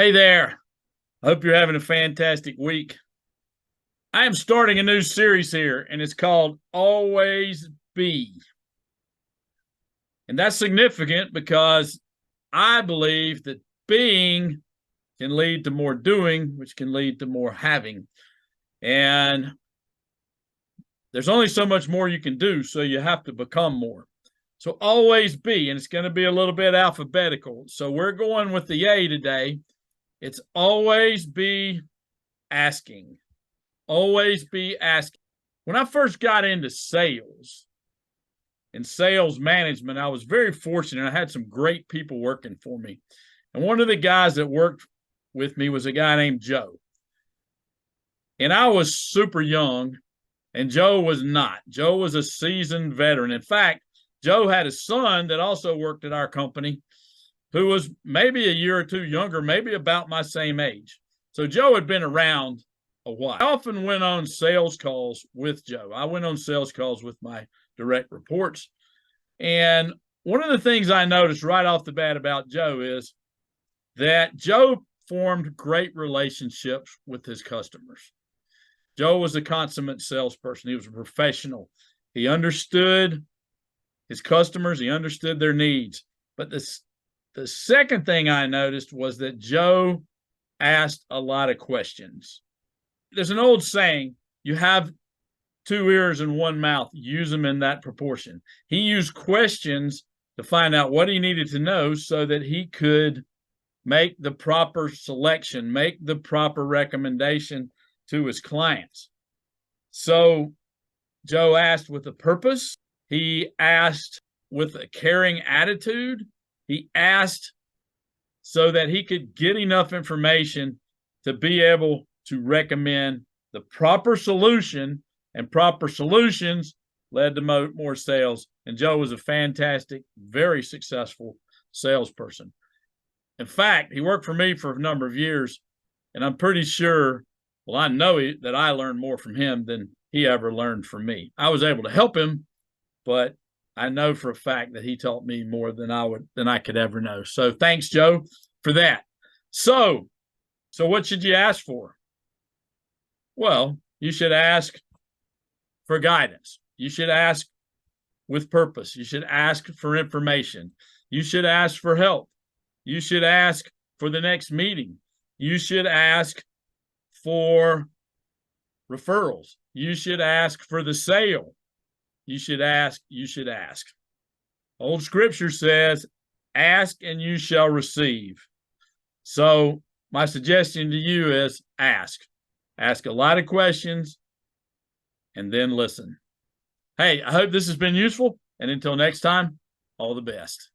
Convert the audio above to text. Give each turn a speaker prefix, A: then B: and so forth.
A: Hey there. I hope you're having a fantastic week. I am starting a new series here, and it's called Always Be. And that's significant because I believe that being can lead to more doing, which can lead to more having. And there's only so much more you can do, so you have to become more. So always be, and it's going to be a little bit alphabetical. So we're going with the A today. It's always be asking. Always be asking. When I first got into sales and sales management, I was very fortunate. I had some great people working for me. And one of the guys that worked with me was a guy named Joe. And I was super young, and Joe was not. Joe was a seasoned veteran. In fact, Joe had a son that also worked at our company who was maybe a year or two younger, maybe about my same age. So Joe had been around a while. I often went on sales calls with Joe. I went on sales calls with my direct reports. And one of the things I noticed right off the bat about Joe is that Joe formed great relationships with his customers. Joe was a consummate salesperson. He was a professional. He understood his customers. He understood their needs. But the second thing I noticed was that Joe asked a lot of questions. There's an old saying, you have two ears and one mouth, use them in that proportion. He used questions to find out what he needed to know so that he could make the proper selection, make the proper recommendation to his clients. So Joe asked with a purpose. He asked with a caring attitude. He asked so that he could get enough information to be able to recommend the proper solution, and proper solutions led to more sales. And Joe was a fantastic, very successful salesperson. In fact, he worked for me for a number of years, and I'm pretty sure, well, I know that I learned more from him than he ever learned from me. I was able to help him, but I know for a fact that he taught me more than I could ever know. So thanks, Joe, for that. So what should you ask for? Well, you should ask for guidance. You should ask with purpose. You should ask for information. You should ask for help. You should ask for the next meeting. You should ask for referrals. You should ask for the sale. You should ask. Old scripture says, ask and you shall receive. So my suggestion to you is ask. Ask a lot of questions and then listen. Hey, I hope this has been useful. And until next time, all the best.